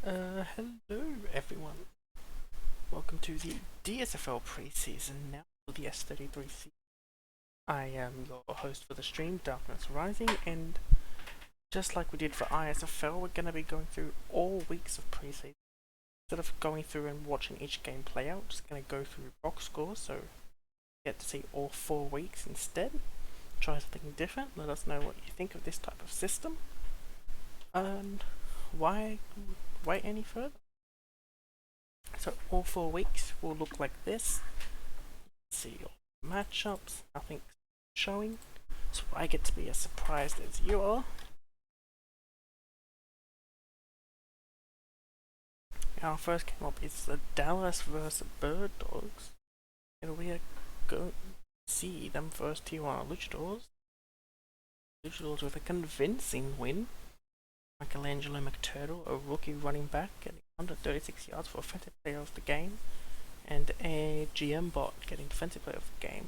Hello everyone. Welcome to the DSFL Pre-season now for the S33 season. I am your host for the stream, Darkness Rising, and just like we did for ISFL, we're going to be going through all weeks of pre-season. Instead of going through and watching each game play out, just going to go through box scores, so you get to see all 4 weeks instead. Try something different, let us know what you think of this type of system. And why wait any further? So all 4 weeks will look like this. See your matchups, nothing showing. So I get to be as surprised as you are. Our first game up is the Dallas vs Bird Dogs. And we are going to see them first here on Luchadors. Luchadors with a convincing win. Michelangelo McTurtle, a rookie running back, getting 136 yards for offensive player of the game, and a GM bot getting defensive player of the game.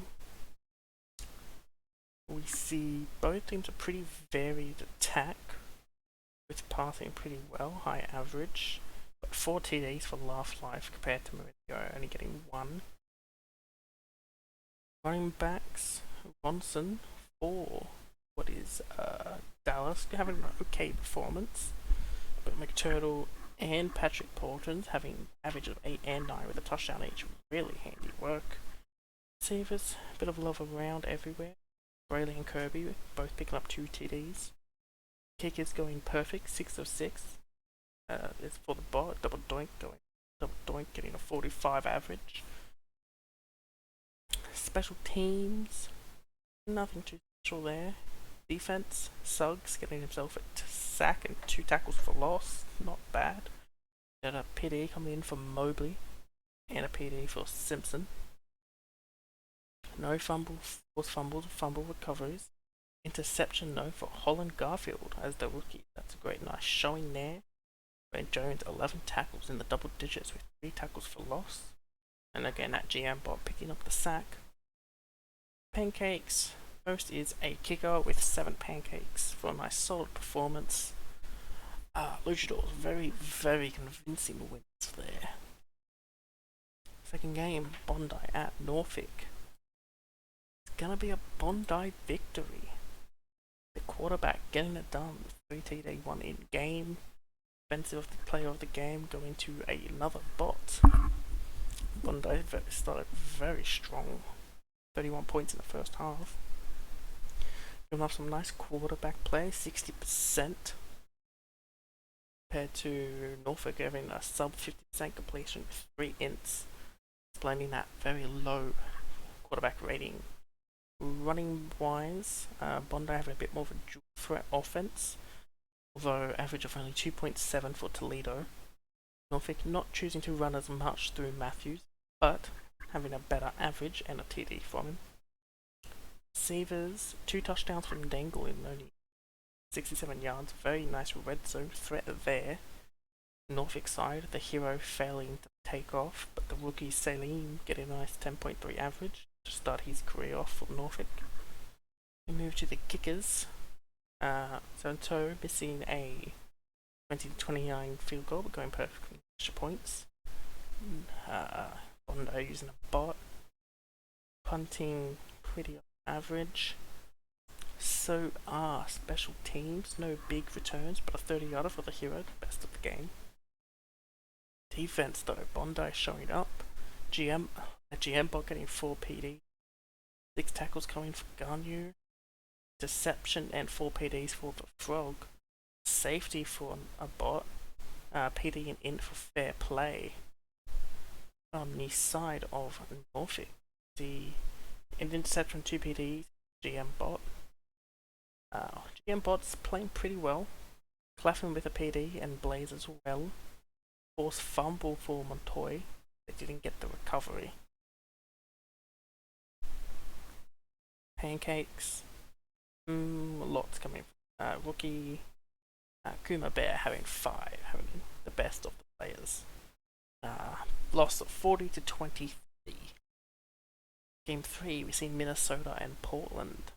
We see both teams are pretty varied attack, with passing pretty well, high average, but 4 TDs for Laugh Life compared to Mourinho only getting 1. Running backs, Ronson for what is Dallas having an okay performance, but McTurtle and Patrick Portons having average of 8 and 9 with a touchdown each. Really handy work. Receivers, a bit of love around everywhere. Brayley and Kirby both picking up 2 TDs. Kickers going perfect, 6 of 6. It's for the bot, double doink getting a 45 average. Special teams, nothing too special there. Defense, Suggs getting himself a sack and 2 tackles for loss, not bad. Got a PD coming in for Mobley and a PD for Simpson. No fumbles, forced fumbles, fumble recoveries. Interception no for Holland Garfield as the rookie. That's a great nice showing there. Ben Jones 11 tackles in the double digits with 3 tackles for loss. And again that GM bot picking up the sack. Pancakes. Most is a kicker with 7 pancakes for a nice solid performance. Luchadors very convincing wins there. Second game, Bondi at Norfolk. It's gonna be a Bondi victory. The quarterback getting it done with 3 TD, 1 in game. Defensive player of the game going to another bot. Bondi started very strong. 31 points in the first half. Giving up some nice quarterback play, 60%. Compared to Norfolk having a sub 50% completion with 3 ints. Explaining that very low quarterback rating. Running wise, Bondi having a bit more of a dual threat offense. Although average of only 2.7 for Toledo. Norfolk not choosing to run as much through Matthews, but having a better average and a TD from him. Receivers, 2 touchdowns from Dangle in only 67 yards, very nice red zone threat there. Norfolk side, the hero failing to take off, but the rookie Salim getting a nice 10.3 average to start his career off for Norfolk. We move to the kickers. Zonto missing a 20-29 field goal, but going perfect with extra points. Bondo using a bot. Punting pretty average. So are special teams, no big returns, but a 30-yarder for the hero, the best of the game. Defense though, Bondi showing up. A GM bot getting 4 PD. 6 tackles coming for Garnu. Deception and 4 PDs for the Frog. Safety for a bot. PD and int for fair play. On the side of Norfolk, the interception 2 PDs, GM bot. GM bot's playing pretty well. Claffin with a PD and Blaze as well. Forced fumble for Montoy. They didn't get the recovery. Pancakes. Lots coming. Rookie Kuma Bear having 5, having the best of the players. Loss of 40-23. Game 3, we see Minnesota and Portland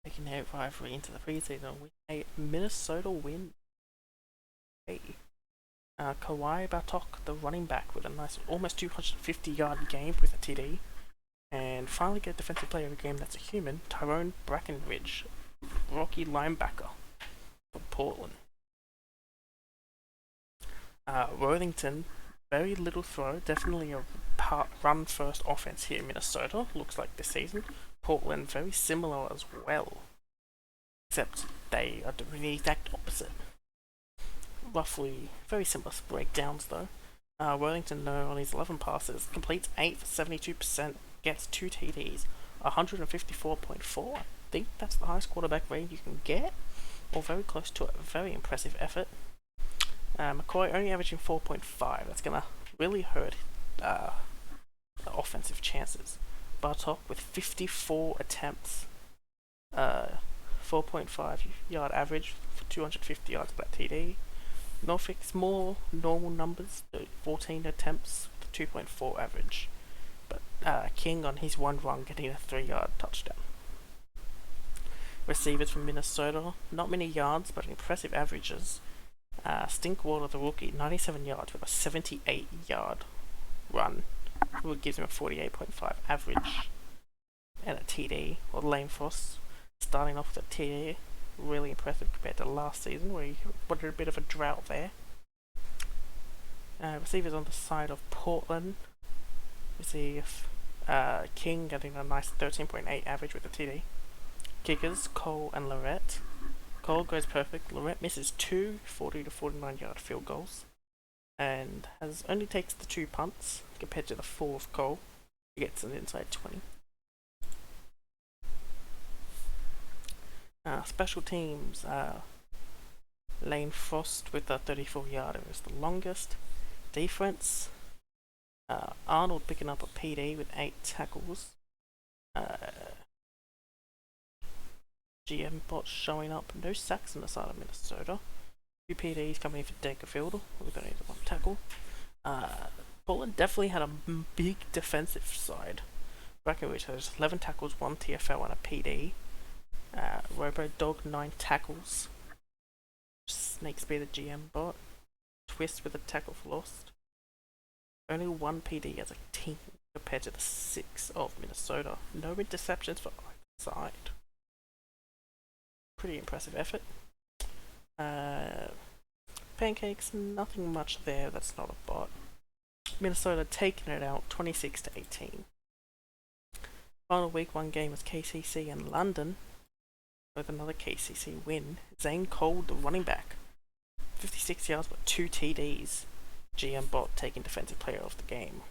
taking their rivalry into the preseason with a Minnesota win. Hey. Kawhi Bartok, the running back, with a nice almost 250-yard game with a TD. And finally get a defensive player of the game that's a human, Tyrone Brackenridge, rookie linebacker from Portland. Worthington, very little throw, definitely a run-first offense here in Minnesota, looks like this season. Portland, very similar as well, except they are doing the exact opposite. Roughly very similar breakdowns though. Worthington, though, on his 11 passes, completes 8 for 72%, gets 2 TDs, 154.4. I think that's the highest quarterback rating you can get, or very close to it. Very impressive effort. McCoy only averaging 4.5. That's going to really hurt the offensive chances. Bartok with 54 attempts, 4.5 yard average for 250 yards per TD. Norfolk's more normal numbers, 14 attempts, 2.4 average. But King on his one run getting a 3-yard touchdown. Receivers from Minnesota, not many yards, but impressive averages. Stinkwater, the rookie, 97 yards with a 78-yard run, which gives him a 48.5 average and a TD. Or Lane Frost, starting off with a TD, really impressive compared to last season, where he wanted a bit of a drought there. Receivers on the side of Portland, we see King getting a nice 13.8 average with a TD. Kickers, Cole and Lorette. Cole goes perfect. Lorette misses 2 40 to 49 yard field goals and only takes the 2 punts compared to the 4 of Cole. He gets an inside 20. Special teams, Lane Frost with a 34-yarder is the longest. Defense, Arnold picking up a PD with 8 tackles. GM bot showing up, no sacks on the side of Minnesota. 2 PDs coming in for Dankerfield with only the 1 tackle. Portland definitely had a big defensive side. Brackenridge has 11 tackles, 1 TFL and a PD. Robo Dog 9 tackles. Snakespear the GM bot. Twist with a tackle for lost. Only 1 PD as a team compared to the 6 of Minnesota. No interceptions for either side. Pretty impressive effort. Pancakes, nothing much there, that's not a bot. Minnesota taking it out 26 to 18. Final week 1 game was KCC in London with another KCC win. Zane Cole, the running back, 56 yards but 2 TDs. GM bot taking defensive player of the game.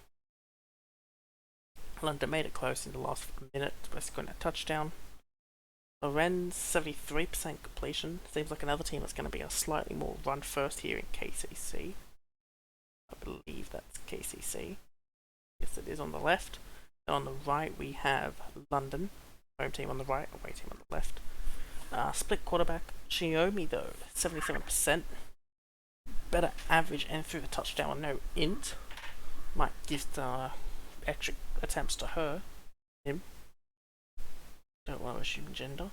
London made it close in the last minute by scoring a touchdown. Lorenz, 73% completion. Seems like another team that's going to be a slightly more run first here in KCC. I believe that's KCC. Yes, it is on the left. And on the right we have London. Home team on the right, away team on the left. Split quarterback. Xiaomi though, 77%. Better average and through the touchdown, no int. Might give the extra attempts to him. Don't want to assume gender,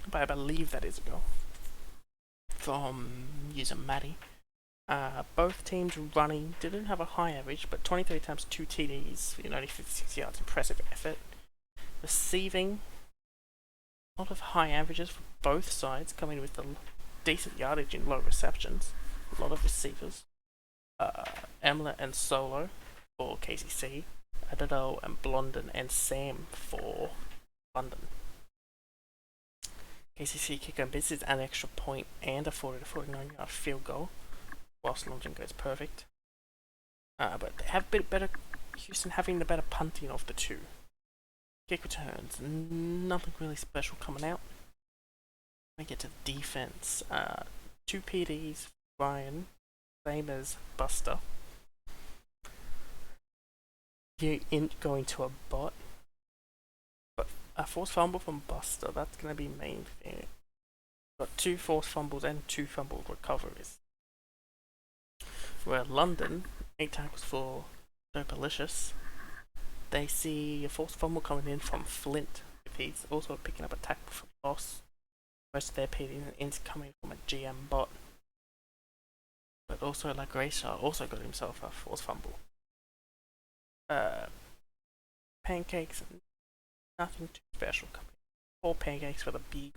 but I believe that is a girl. From user Maddie. Both teams running didn't have a high average, but 23 attempts, 2 TDs in only 56 yards. Impressive effort. Receiving, a lot of high averages for both sides, coming with a decent yardage and low receptions. A lot of receivers. Emler and Solo for KCC. Adado and Blondin and Sam for London. KCC kicker misses an extra point and a 40 to 49 yard field goal, whilst London goes perfect. But they have a bit better. Houston having the better punting of the two. Kick returns, nothing really special coming out. We get to the defense. 2 PDs, Ryan, same as Buster. You ain't going to a bot. But a forced fumble from Buster, that's going to be main thing. Got 2 forced fumbles and 2 fumble recoveries. Where London, 8 tackles for Dopalicious. They see a forced fumble coming in from Flint. He's also picking up a tackle for loss. Most of their PD ends coming from a GM bot. But also LaGracia also got himself a forced fumble. Uh, Pancakes, nothing too special coming. 4 pancakes for the big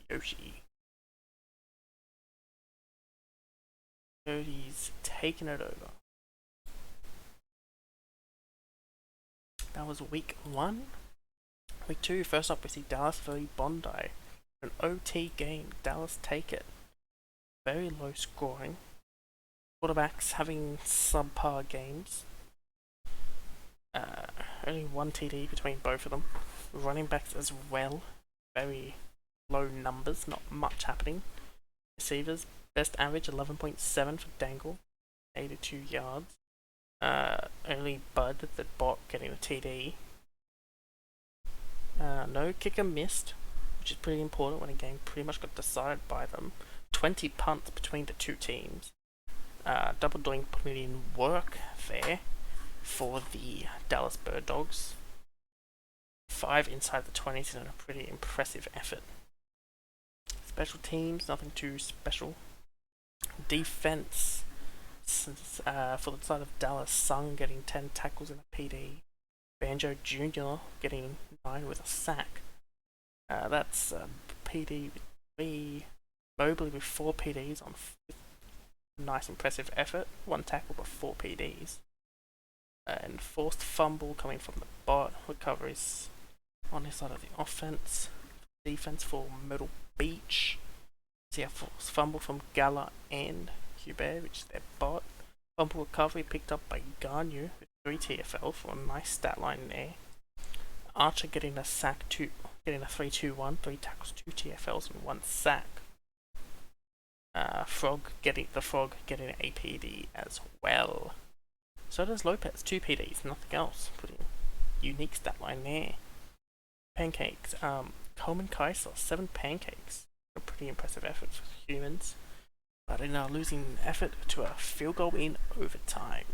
Yoshi. Cody's taking it over. That was week 1. Week 2, first up we see Dallas v Bondi. An OT game, Dallas take it. Very low scoring. Quarterbacks having subpar games. Only 1 TD between both of them. Running backs as well. Very low numbers, not much happening. Receivers, best average 11.7 for Dangle, 82 yards. Only Bud, the bot, getting a TD. No kicker missed, which is pretty important when a game pretty much got decided by them. 20 punts between the two teams. Double doink putting in work there for the Dallas Bird Dogs. 5 inside the 20s in a pretty impressive effort. Special teams, nothing too special. Defense, for the side of Dallas, Sung getting 10 tackles in a PD. Banjo Jr. getting 9 with a sack. That's PD with 3. Mobley with 4 PDs on nice impressive effort. 1 tackle but 4 PDs. And forced fumble coming from the bot. Recoveries on his side of the offense. Defense for Myrtle Beach. See a forced fumble from Gala and Hubert, which is their bot. Fumble recovery picked up by Garnu with 3 TFL for a nice stat line there. Archer getting a sack, getting a 3-2-1, 3 tackles, 2 TFLs and 1 sack. Frog getting an APD as well. So does Lopez, 2 PDs, nothing else. Pretty unique stat line there. Pancakes, Coleman Kaiser, 7 pancakes. A pretty impressive effort for humans. But in a losing effort to a field goal in overtime.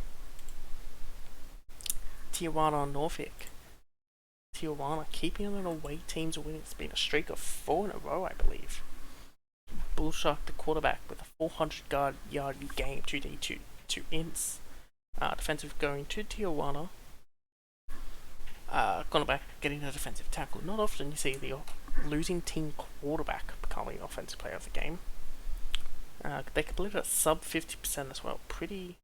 Tijuana Norfolk. Tijuana keeping on away teams winning. It's been a streak of 4 in a row, I believe. Bullshark, the quarterback, with a 400-yard game, 2D, 2 ints. Defensive going to Tijuana. Cornerback getting a defensive tackle. Not often you see the losing team quarterback becoming offensive player of the game. They completed a sub 50% as well. Pretty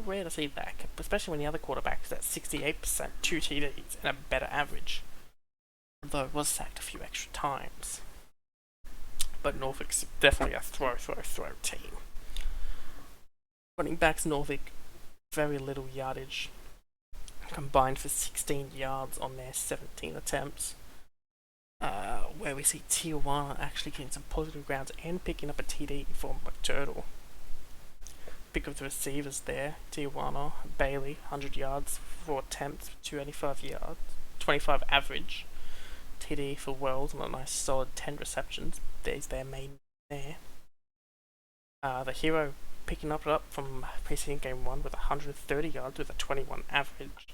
rare to see that, especially when the other quarterback is at 68%, 2 TDs, and a better average. Although it was sacked a few extra times. But Norfolk's definitely a throw team. Running backs, Norfolk, very little yardage. Combined for 16 yards on their 17 attempts. Where we see Tijuana actually getting some positive grounds and picking up a TD for McTurtle. Pick up the receivers there. Tijuana, Bailey, 100 yards, 4 attempts, 285 yards, 25 average. TD for Wells on a nice solid 10 receptions. There's their main there. The hero picking up from preseason game 1 with 130 yards with a 21 average.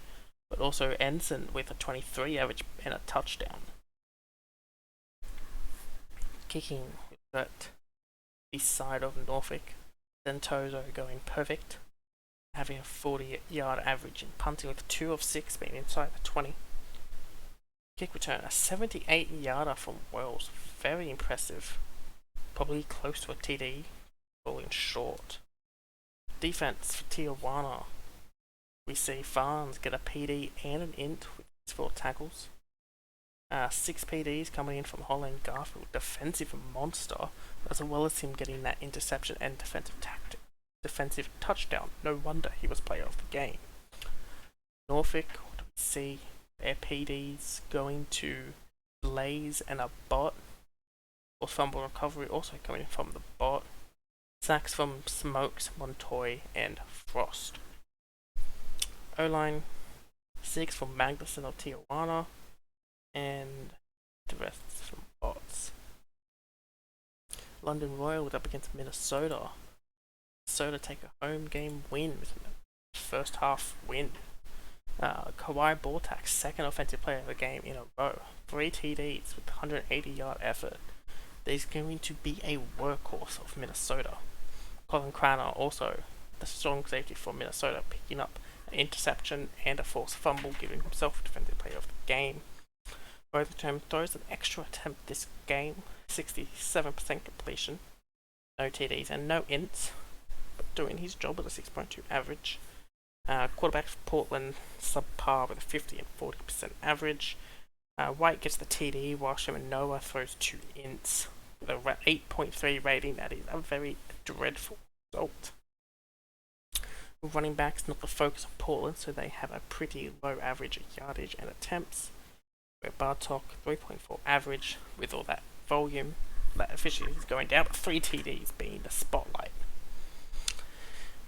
But also Ensign with a 23 average and a touchdown. Kicking at the side of Norfolk. Dentozo going perfect, having a 40-yard average and punting with 2 of 6 being inside the 20. Kick return, a 78-yarder from Wells, very impressive. Probably close to a TD, falling short. Defense for Tijuana. We see Farnes get a PD and an int with 4 tackles. 6 PDs coming in from Holland Garfield, defensive monster, as well as him getting that interception and defensive touchdown. No wonder he was player of the game. Norfolk, what do we see? Their PDs going to Blaze and a bot. Or fumble recovery also coming from the bot. Sacks from Smokes, Montoy, and Frost. O-line, 6 from Magnuson of Tijuana. And the rest from bots. London Royal up against Minnesota. Minnesota take a home game win with a first half win. Kawhi Bortak, second offensive player of the game in a row. 3 TDs with 180-yard effort. There's going to be a workhorse of Minnesota. Colin Cranor, also the strong safety for Minnesota, picking up an interception and a forced fumble, giving himself Defensive Player of the Game. Both of them throws an extra attempt this game, 67% completion, no TDs and no ints, but doing his job with a 6.2 average. Quarterbacks for Portland subpar with a 50 and 40% average. White gets the TD while Sherman Noah throws 2 ints with a 8.3 rating. That is a very dreadful result. Running backs not the focus of Portland, so they have a pretty low average yardage and attempts. Where Bartok 3.4 average with all that volume. That efficiency is going down, but 3 TDs being the spotlight.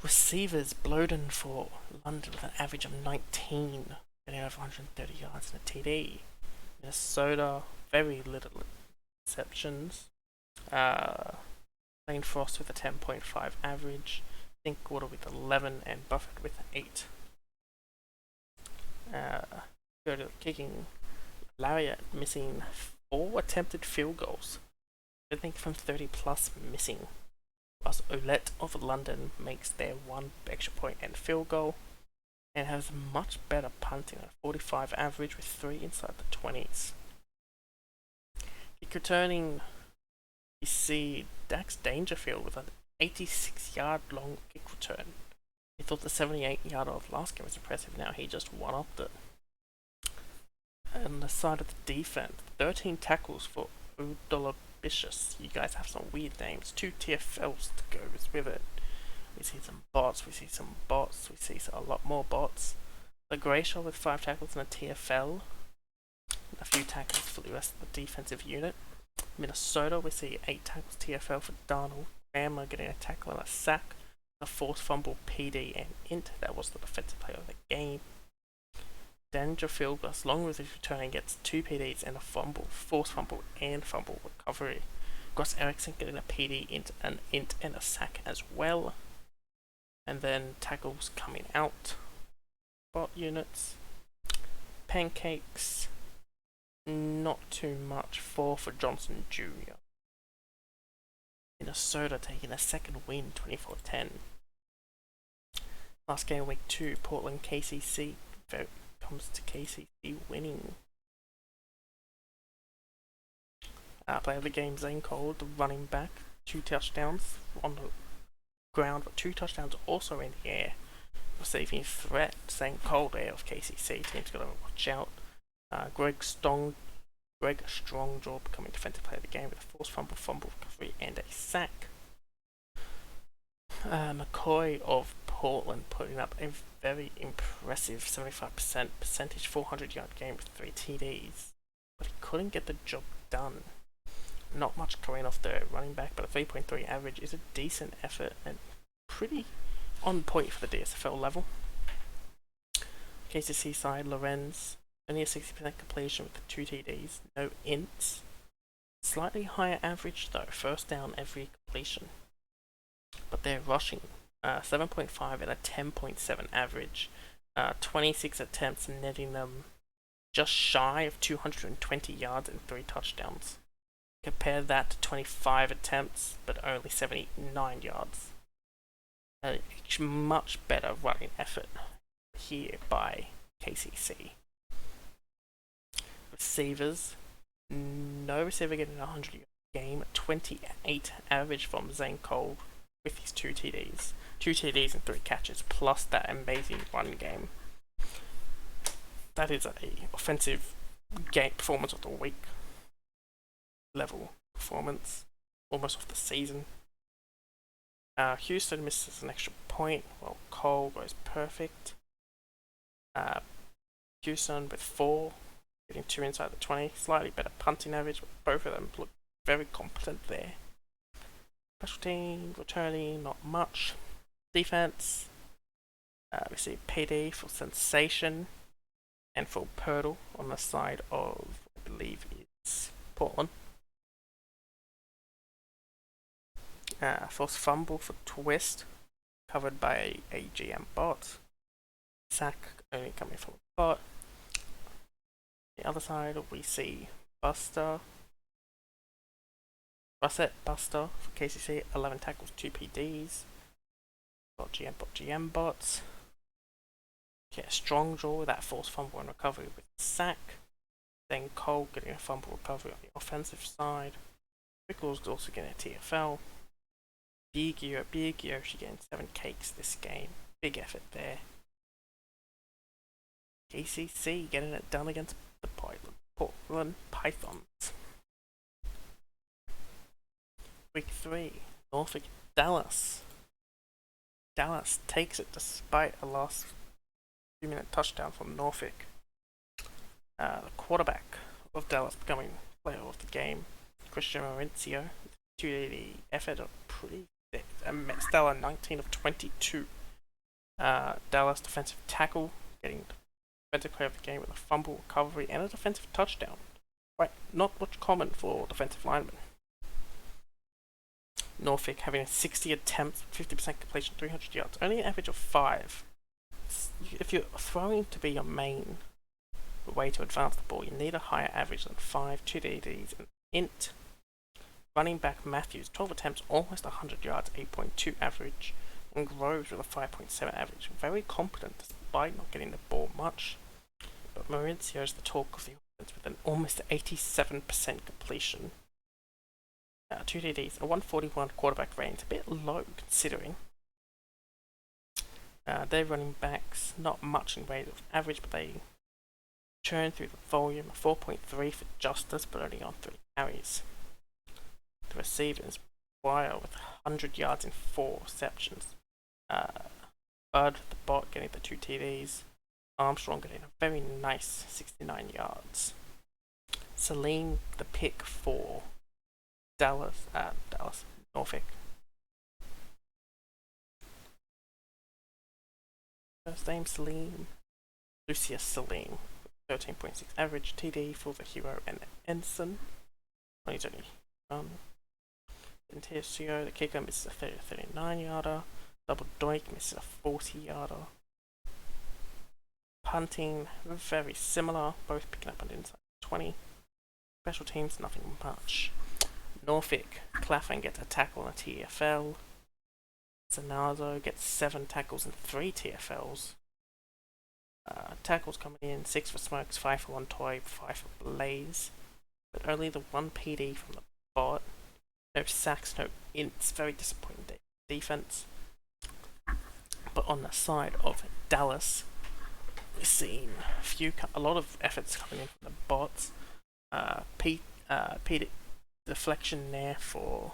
Receivers, Bloden for London with an average of 19, getting over 130 yards and a TD. Minnesota, very little exceptions. Lane Frost with a 10.5 average. Thinkwater with 11 and Buffett with 8. Go to kicking. Lariat missing 4 attempted field goals. I think from 30 plus missing. Whilst Ouellette of London makes their 1 extra point and field goal, and has much better punting at 45 average with 3 inside the 20s. Kick returning, you see Dax Dangerfield with an 86-yard long kick return. He thought the 78-yard of last game was impressive, now he just one-upped it. On the side of the defense, 13 tackles for Udolabishus. You guys have some weird names. 2 TFLs to go with it. We see some bots, we see a lot more bots. LaGracia with 5 tackles and a TFL. A few tackles for the rest of the defensive unit. Minnesota, we see 8 tackles TFL for Darnold. Bama getting a tackle and a sack. A forced fumble PD and int. That was the defensive player of the game. Dangerfield, as long as he's returning, gets 2 PDs and a fumble, forced fumble and fumble recovery. Gus Erickson getting a PD, an int and a sack as well. And then tackles coming out. Bot units. Pancakes. Not too much. 4 for Johnson Jr. Minnesota taking a second win, 24-10. Last game, week 2, Portland KCC. Comes to KCC winning. Player of the game, Zane Cole, the running back, 2 touchdowns on the ground, but 2 touchdowns also in the air. Receiving threat, Zane Cole there of KCC. Team's got to watch out. Greg Strongjaw becoming defensive player of the game with a forced fumble recovery, and a sack. McCoy of Portland putting up a very impressive 75% percentage 400-yard game with 3 TDs, but he couldn't get the job done. Not much coming off the running back, but a 3.3 average is a decent effort and pretty on point for the DSFL level. KCC side, Lorenz, only a 60% completion with the 2 TDs, no ints. Slightly higher average though, first down every completion. But they're rushing 7.5 and a 10.7 average. 26 attempts, netting them just shy of 220 yards and 3 touchdowns. Compare that to 25 attempts, but only 79 yards. A much better running effort here by KCC. Receivers, no receiver getting a 100-yard game, 28 average from Zane Cole with his 2 TDs. 2 TDs and 3 catches, plus that amazing run game. That is a offensive game performance of the week level performance, almost off the season. Houston misses an extra point, while Cole goes perfect. Houston with 4, getting 2 inside the 20, slightly better punting average, but both of them look very competent there. Special team, returning, not much. Defense, we see PD for Sensation and for Purtle on the side of, I believe, is Portland. Forced fumble for Twist, covered by a GM bot. Sack only coming from a bot. The other side, we see Buster for KCC, 11 tackles, 2 PDs. GM bots. Get a strong draw with that forced fumble and recovery with sack. Then Cole getting a fumble recovery on the offensive side. Pickles also getting a TFL. Big Yoshi getting 7 cakes this game. Big effort there. KCC getting it done against the Portland Pythons. Week 3, Norfolk, Dallas. Dallas takes it despite a last few-minute touchdown from Norfolk. The quarterback of Dallas becoming player of the game, Christian Maurizio, 280 effort, a pretty stellar 19 of 22. Dallas defensive tackle getting defensive player of the game with a fumble recovery and a defensive touchdown. Right, not much common for defensive linemen. Norfolk having 60 attempts, 50% completion, 300 yards, only an average of 5. If you're throwing to be your main way to advance the ball, you need a higher average than 5, 2 DDs, and int. Running back Matthews, 12 attempts, almost 100 yards, 8.2 average, and Groves with a 5.7 average. Very competent despite not getting the ball much. But Maurizio is the talk of the offense with an almost 87% completion. 2 DDs, a 141 quarterback range, a bit low considering. Their running backs, not much in way of average, but they churn through the volume. 4.3 for Justice, but only on 3 carries. The receivers, Wire with 100 yards in 4 receptions. Bud, the bot, getting the 2 TDs. Armstrong getting a very nice 69 yards. Salim, the pick for Dallas, Norfolk. First name Salim, Lucius Salim, 13.6 average TD for the hero and Ensign. Oh, he's only Intercio, the kicker misses a 39 yarder. Double Doink misses a 40 yarder. Punting, very similar, both picking up on the inside 20. Special teams, nothing much. Norfolk, Claflin gets a tackle and a TFL. Zanardo gets 7 tackles and 3 TFLs. Tackles coming in, 6 for Smokes, 5 for One Toy, 5 for Blaze. But only the 1 PD from the bot. No sacks, no ints, very disappointing defense. But on the side of Dallas, we've seen a lot of efforts coming in from the bots. PD deflection there for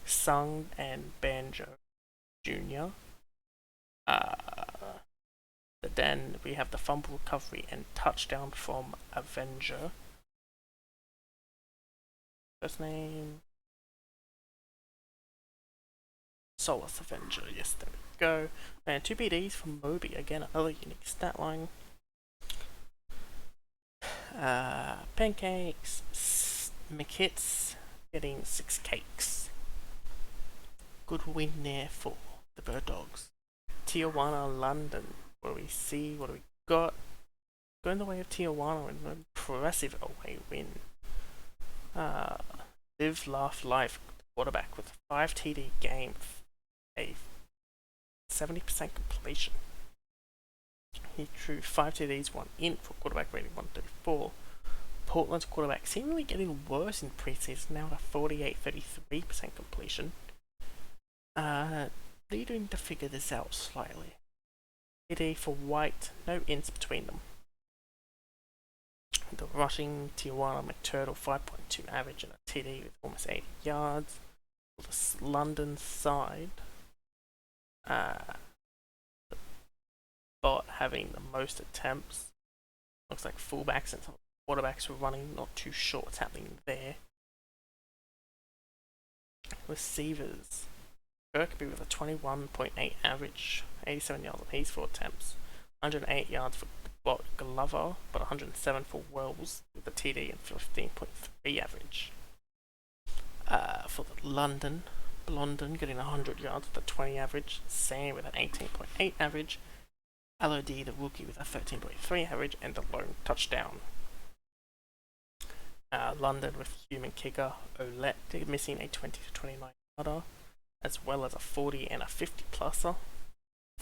Sung and Banjo Jr. But then we have the fumble recovery and touchdown from Avenger. First name Solace Avenger, yes, there we go. And 2 PDs from Moby, again another unique stat line. Pancakes, McHits getting 6 cakes. Good win there for the Bird Dogs. Tijuana, London. What do we see? What do we got? Going the way of Tijuana with an impressive away win. Live, Laugh, Life quarterback with a 5 TD game, a 70% completion. He drew 5 TDs, 1 int for quarterback rating 134. Portland's quarterback seemingly getting worse in preseason, now at a 48-33% completion. Needing to figure this out slightly. TD for White, no ints between them. The rushing Tijuana McTurtle 5.2 average and a TD with almost 80 yards. For the London side, the bot having the most attempts. Looks like fullbacks and some quarterbacks were running, not too sure what's happening there. Receivers, Kirkby with a 21.8 average, 87 yards on his 4 attempts, 108 yards for bot Glover, but 107 for Wells with a TD and 15.3 average. For the London, Blondin getting 100 yards with a 20 average, Sam with an 18.8 average, LOD the rookie with a 13.3 average and the lone touchdown. London with human kicker Olette missing a 20 to 29 yarder, as well as a 40 and a 50 pluser.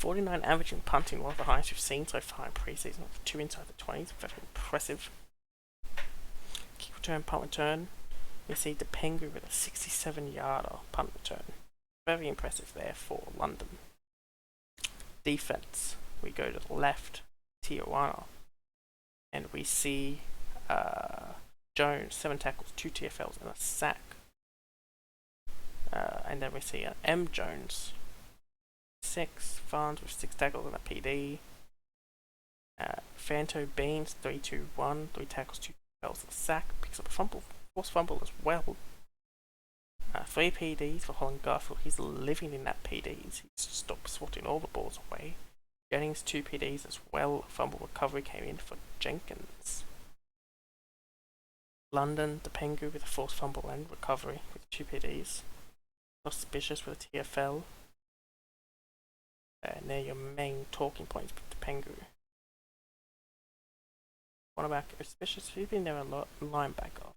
49 averaging punting, one of the highest we've seen so far in pre-season, with 2 inside the 20s, very impressive. Kick return, punt return, we see Depengu with a 67-yarder punt return. Very impressive there for London. Defense, we go to the left, Tijuana, and we see Jones, 7 tackles, 2 TFLs and a sack. And then we see M. Jones, 6 Farns with 6 tackles and a PD. Fanto Beans, 3-2-1, 3 tackles, 2 TFLs and a sack. Picks up a fumble, forced fumble as well. 3 PDs for Holland Garfield. He's living in that PDs. He's stopped swatting all the balls away. Jennings 2 PDs as well. Fumble recovery came in for Jenkins. London, Depengu with a forced fumble and recovery with 2 PDs. Suspicious with a TFL. And they're your main talking points with Depengu. Cornerback Suspicious, he's been there a lot. Linebacker.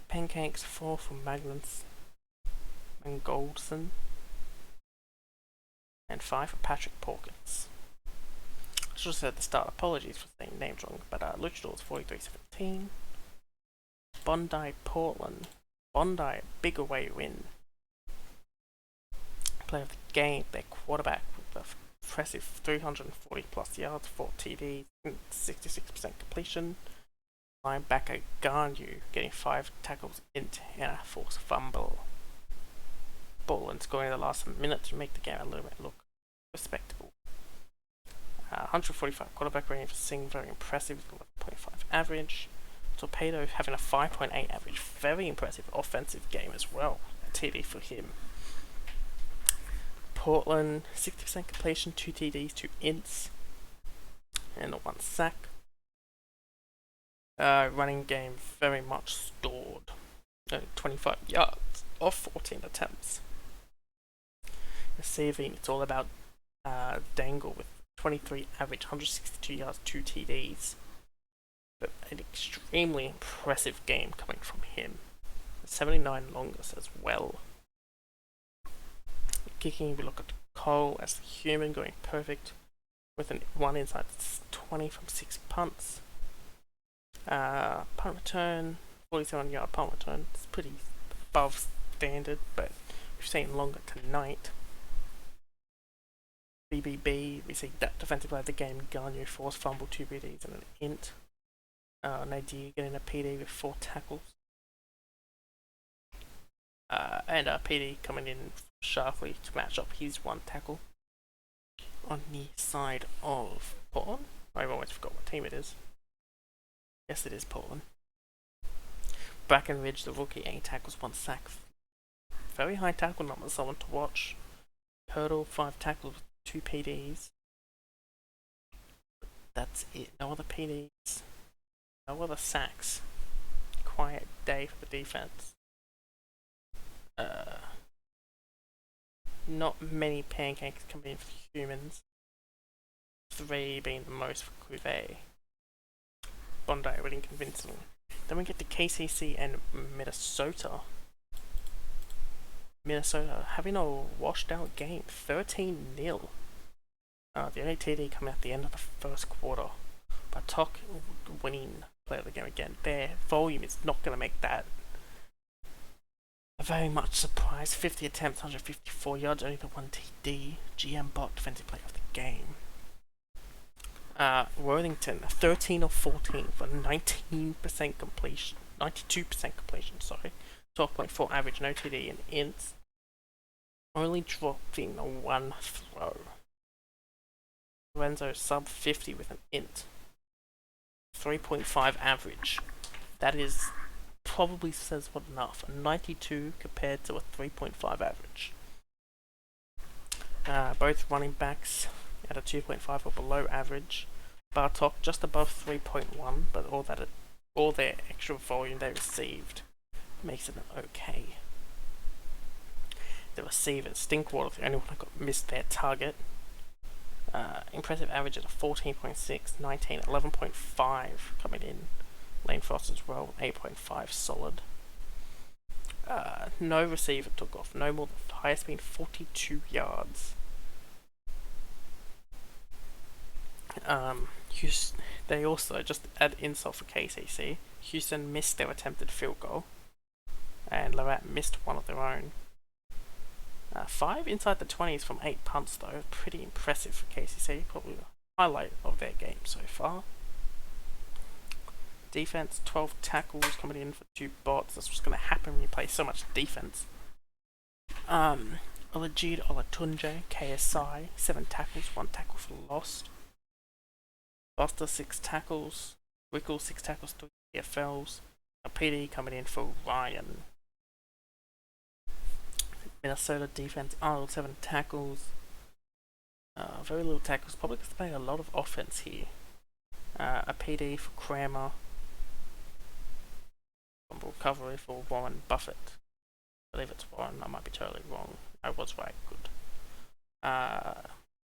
Pancakes 4 from Magnus and Goldson. And 5 for Patrick Porkins. I should have said at the start, apologies for saying names wrong, but Luchadors 43-17. Bondi Portland. Bondi, big away win. Player of the game, their quarterback with an impressive 340 plus yards, 4 TDs, 66% completion. Linebacker Garnu getting 5 tackles and a forced fumble. Portland scoring in the last minute to make the game a little bit look respectable. 145 quarterback rating for Singh, very impressive, 11.5 average. Torpedo having a 5.8 average, very impressive offensive game as well. A TD for him. Portland 60% completion, 2 TDs, 2 ints, and 1 sack. Running game very much stored. 25 yards off 14 attempts. Receiving, it's all about Dangle with 23 average, 162 yards, 2 TDs. But an extremely impressive game coming from him. 79 longest as well. Kicking, we look at Cole as the human going perfect with an 1 inside 20 from 6 punts. Punt return, 47-yard punt return. It's pretty above standard, but we've seen longer tonight. BBB, we see that defensive player of the game, Garnu, forced fumble, 2 PDs and an int. Nadir getting a PD with 4 tackles. And a PD coming in sharply to match up his 1 tackle. On the side of Portland, I've always forgot what team it is. Yes, it is Portland. Brackenridge, the rookie, 8 tackles, 1 sack. Very high tackle numbers, someone to watch. Hurdle, 5 tackles, 2 PDs. That's it. No other PDs. No other sacks. Quiet day for the defense. Not many pancakes coming in for the humans. 3 being the most for Couvé. Bondi winning convincing. Then we get to KCC and Minnesota. Minnesota having a washed out game, 13-0. The only TD coming at the end of the first quarter. But Tok winning player of the game again. Their volume is not going to make that a very much surprise. 50 attempts, 154 yards, only the 1 TD. GM Bot, defensive player of the game. Worthington, 13 of 14 for 19% completion. 92% completion, sorry. 12.4 average, no TD and ints. Only dropping 1 throw. Lorenzo sub 50 with an int. 3.5 average. That is probably says what enough. A 92 compared to a 3.5 average. Both running backs at a 2.5 or below average. Bartok just above 3.1, but all their extra volume they received makes it okay. The receivers, Stinkwater, the only one that missed their target. Impressive average at a 14.6, 19, 11.5 coming in. Lane Frost as well, 8.5 solid. No receiver took off, no more than the highest being 42 yards. They also, just add insult for KCC, Houston missed their attempted field goal, and Lorette missed one of their own. 5 inside the 20s from 8 punts though, pretty impressive for KCC, probably the highlight of their game so far. Defense, 12 tackles coming in for 2 bots. That's what's going to happen when you play so much defense. Olajide Olatunji, KSI, 7 tackles, 1 tackle for loss. Buster, 6 tackles. Wickle, 6 tackles, 3 TFLs. A PD coming in for Ryan. Minnesota defense, Arnold, 7 tackles. Very little tackles, probably because they play a lot of offense here. A PD for Kramer. Recovery for Warren Buffett. I believe it's Warren, I might be totally wrong. I was right, good.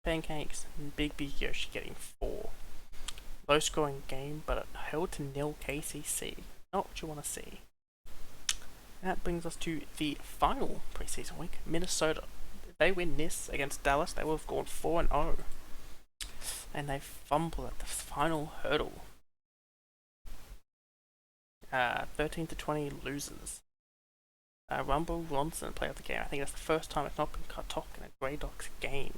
Pancakes, Big Yoshi getting 4. Low scoring game, but it held to nil KCC. Not what you want to see. That brings us to the final preseason week. Minnesota. If they win this against Dallas, they will have gone 4-0. And they fumble at the final hurdle. 13-20 losers. Rumble Ronson player of the game. I think that's the first time it's not been cut off in a Grey Dogs game.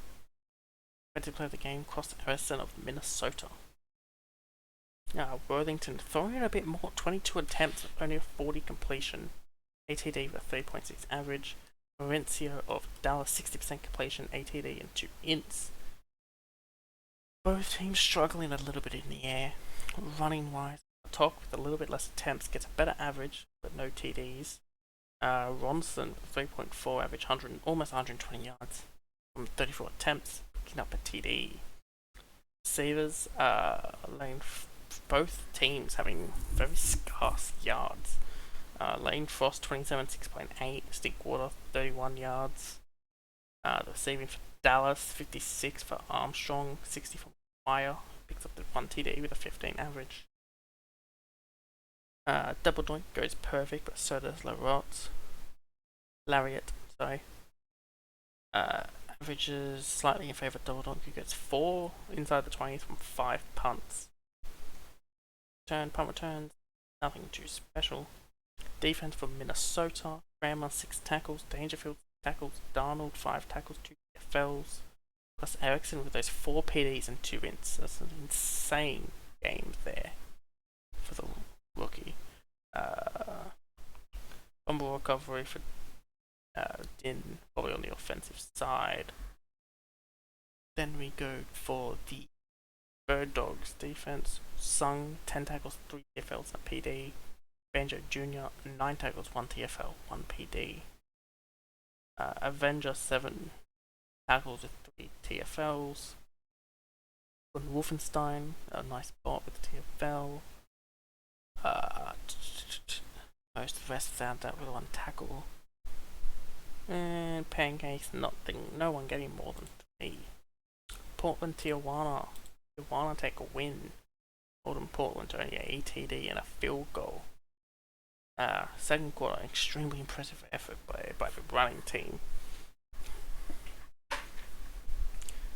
Defensive player of the game, Cross Harrison of Minnesota. Worthington throwing in a bit more, 22 attempts, only a 40 completion. ATD with a 3.6 average. Mauricio of Dallas, 60% completion, ATD and 2 ints. Both teams struggling a little bit in the air. Running wise, top with a little bit less attempts gets a better average, but no TDs. Ronson, 3.4 average, almost 120 yards from 34 attempts, picking up a TD. Receivers, both teams having very scarce yards. Lane Frost, 27, 6.8, Stinkwater, 31 yards. The receiving for Dallas, 56 for Armstrong, 60 for Meyer, picks up the 1 TD with a 15 average. Double doink goes perfect, but so does Lariat, sorry. Averages slightly in favour of double doink, who gets 4 inside the 20s from 5 punts. Punt returns, nothing too special. Defense from Minnesota, Kramer 6 tackles, Dangerfield 6 tackles, Darnold 5 tackles, 2 TFLs, plus Erickson with those 4 PDs and 2 ints. That's an insane game there for the rookie. Fumble recovery for Din, probably on the offensive side. Then we go for the Bird Dogs defense. Sung, 10 tackles, 3 TFLs and PD. Banjo Jr., 9 tackles, 1 TFL, 1 PD. Avenger, 7 tackles with 3 TFLs. Wolfenstein, a nice bot with TFL. Most of the rest found that with 1 tackle. And Pancakes, nothing, no one getting more than 3. Portland, Tijuana. Tijuana take a win. Portland to only an ATD and a field goal. Second quarter, extremely impressive effort by the running team.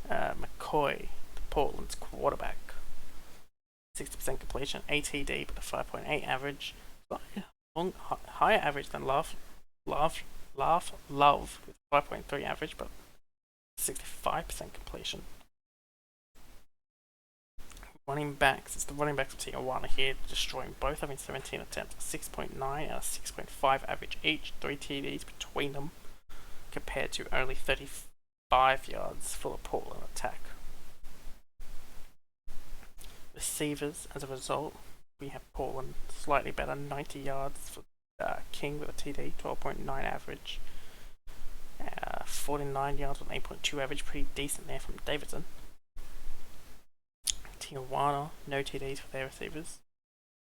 McCoy, Portland's quarterback, 60% completion, ATD, but a 5.8 average. Higher average than Love with 5.3 average, but 65% completion. Running backs, it's the running backs of Tijuana here, destroying both, having 17 attempts, a 6.9 and a 6.5 average each, 3 TDs between them, compared to only 35 yards for the Portland attack. Receivers, as a result, we have Portland slightly better, 90 yards for King with a TD, 12.9 average, 49 yards with 8.2 average, pretty decent there from Davidson. Tijuana, no TDs for their receivers,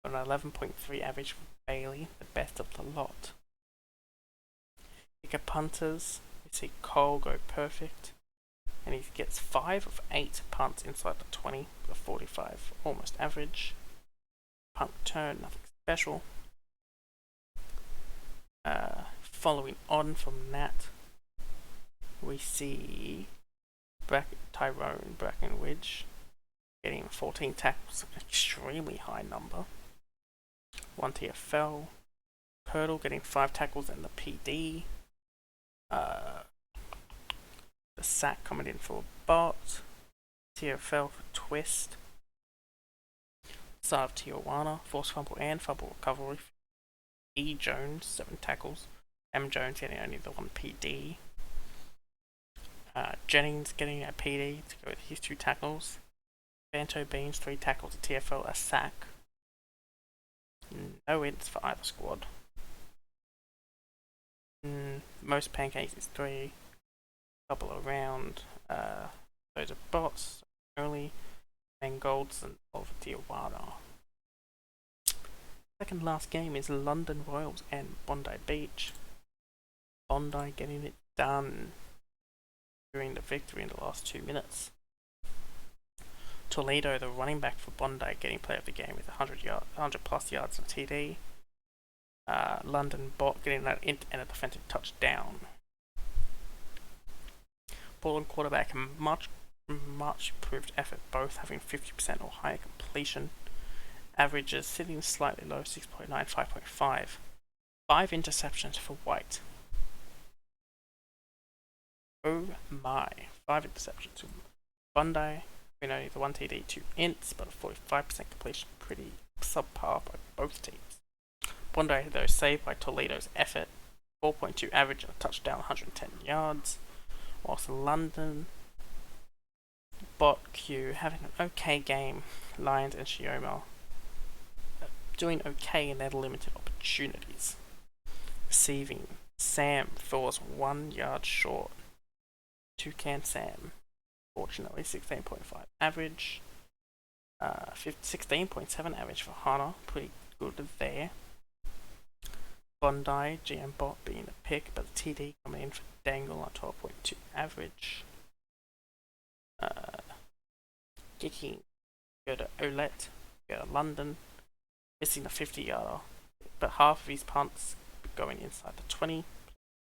but an 11.3 average for Bailey, the best of the lot. Kicker punters, we see Cole go perfect, and he gets 5 of 8 punts inside the 20 with a 45, almost average. Punt return, nothing special. Following on from that, we see Tyrone Brackenridge getting 14 tackles, an extremely high number. 1 TFL. Hurdle getting 5 tackles and the PD. The sack coming in for a bot. TFL for twist. Side of Tijuana, force fumble and fumble recovery. E. Jones, 7 tackles. M. Jones getting only the 1 PD. Jennings getting a PD to go with his 2 tackles. Banto Beans, 3 tackles, a TFL, a sack. No ints for either squad. Most pancakes is 3. Couple around. Those are bots only. Golds and Oliver Tijuana. Second last game is London Royals and Bondi Beach. Bondi getting it done during the victory in the last 2 minutes. Toledo, the running back for Bondi, getting player of the game with 100 plus yards and TD. London Bot getting that int and a defensive touchdown. Portland quarterback much improved effort, both having 50% or higher completion. Averages sitting slightly low, 6.9, 5.5. 5 interceptions for White. Oh my, 5 interceptions. Bondi, only the 1 TD, 2 ints, but a 45% completion, pretty subpar by both teams. Bondi, though, saved by Toledo's effort, 4.2 average and a touchdown, 110 yards. Whilst London Bot Q having an okay game. Lions and Shioma doing okay in their limited opportunities. Receiving, Sam falls 1 yard short. Toucan Sam, fortunately 16.5 average. 16.7 average for Hana, pretty good there. Bondi, GM Bot being a pick, but the TD coming in for Dangle on 12.2 average. Kicking, go to Olet, go to London, missing a 50-yarder, but half of his punts going inside the 20,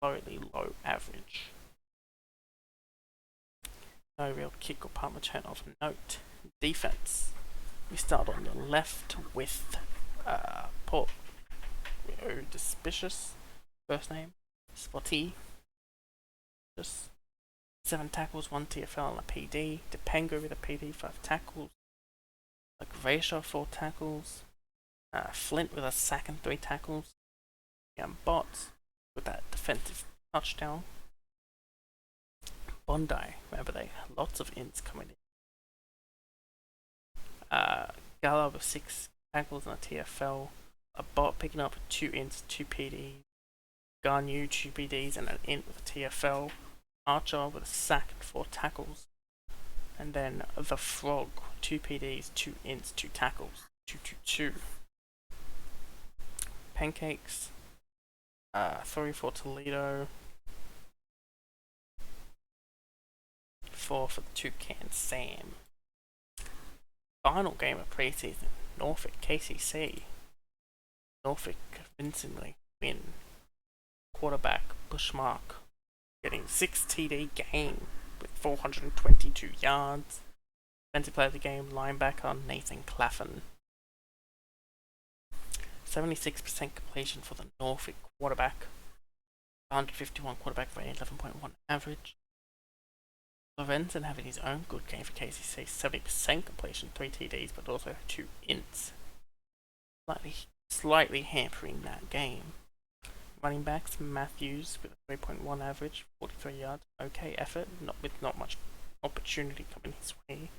slightly low average. No real kick or punt return of note. Defense, we start on the left with Port Suspicious, first name, Spotty, just 7 tackles, 1 TFL and a PD. Depengo with a PD, 5 tackles. Gracia, 4 tackles. Flint with a sack and 3 tackles. Bots with that defensive touchdown. Bondi, remember they lots of ins coming in. Gala with 6 tackles and a TFL. A bot picking up 2 ints, 2 PDs. Garnu, 2 PDs and an int with a TFL. Archer with a sack and 4 tackles. And then the Frog, 2 PDs, 2 ints, 2 tackles. 2-2-2. Pancakes, 3 for Toledo. 4 for the Toucan Sam. Final game of preseason, Norfolk KCC. Norfolk convincingly win. Quarterback Bushmark getting 6 TD game with 422 yards. Defensive player of the game, linebacker Nathan Claffin. 76% completion for the Norfolk quarterback. 151 quarterback rating, 11.1 average. Lorenzen having his own good game for KCC, 70% completion, 3 TDs, but also 2 ints. Slightly hampering that game. Running backs, Matthews with a 3.1 average, 43 yards, okay effort, not much opportunity coming his way.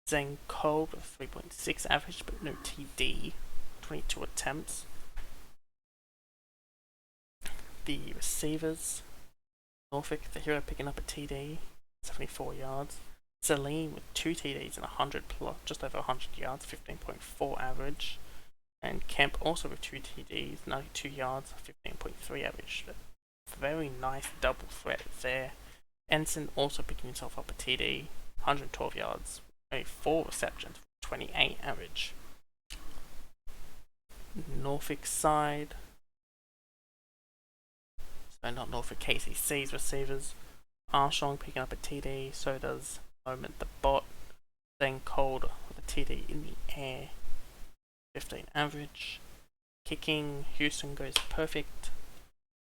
Zhang Cole with a 3.6 average, but no TD, 22 attempts. The receivers, Norfolk, the hero picking up a TD, 74 yards. Celine with 2 TDs and 100 plus, just over 100 yards, 15.4 average. And Kemp also with 2 TDs, 92 yards, 15.3 average. Very nice double threat there. Ensign also picking himself up a TD, 112 yards, only 4 receptions, 28 average. Norfolk side, not Norfolk, KCC's receivers. Armstrong picking up a TD, so does Moment the bot. Then Cold with a TD in the air. 15 average. Kicking, Houston goes perfect.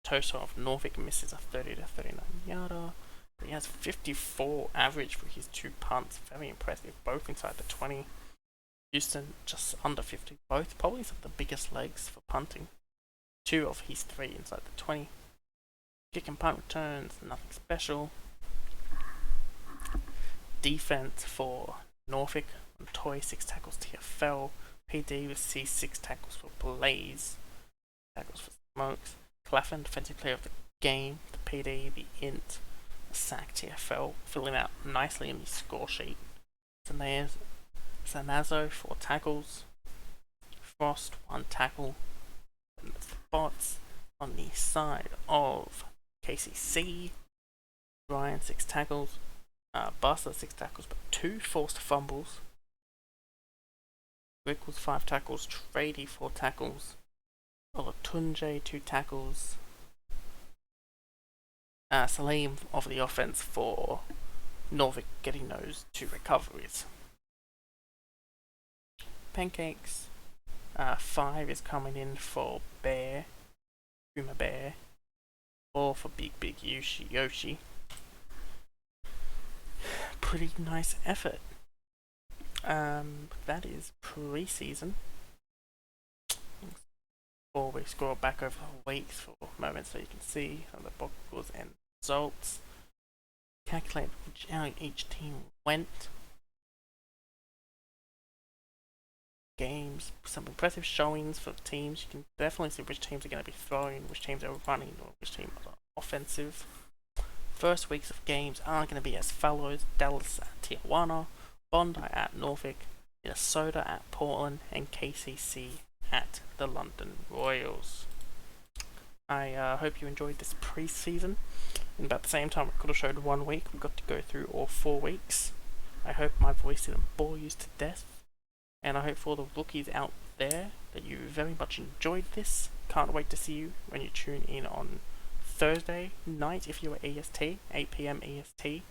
Tosa of Norfolk misses a 30 to 39 yarder. But he has 54 average for his 2 punts. Very impressive, both inside the 20. Houston just under 50, both probably some of the biggest legs for punting. 2 of his 3 inside the 20. Kick and punt returns, nothing special. Defense for Norfolk, Montoy 6 tackles TFL, PD with C 6 tackles for Blaze, tackles for Smokes, Claflin defensive player of the game, the PD, the int, the sack TFL, filling out nicely in the score sheet. Sanazzo 4 tackles, Frost 1 tackle, and the spots on the side of KCC, Ryan 6 tackles, Buster 6 tackles, but 2 forced fumbles. Rickles 5 tackles, Trady 4 tackles, Olatunje 2 tackles, Salim of the offense for Norfolk getting those 2 recoveries. Pancakes, 5 is coming in for Bear, Kuma Bear, 4 for Big Yoshi. Pretty nice effort. That is pre-season. Before we scroll back over the weeks for moments so you can see how the box scores and results. Calculate how each team went. Games, some impressive showings for teams. You can definitely see which teams are going to be throwing, which teams are running, or which teams are offensive. First weeks of games are going to be as follows: Dallas at Tijuana, Bondi at Norfolk, Minnesota at Portland, and KCC at the London Royals. I hope you enjoyed this pre-season. In about the same time I could have showed 1 week, we got to go through all 4 weeks. I hope my voice didn't bore you to death, and I hope for all the rookies out there that you very much enjoyed this. Can't wait to see you when you tune in on Thursday night if you're EST, 8 PM EST,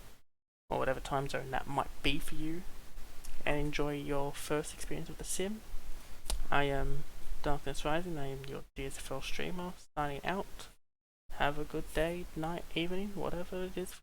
or whatever time zone that might be for you, and enjoy your first experience with the sim. I am Darkness Rising, I am your DSFL streamer, signing out. Have a good day, night, evening, whatever it is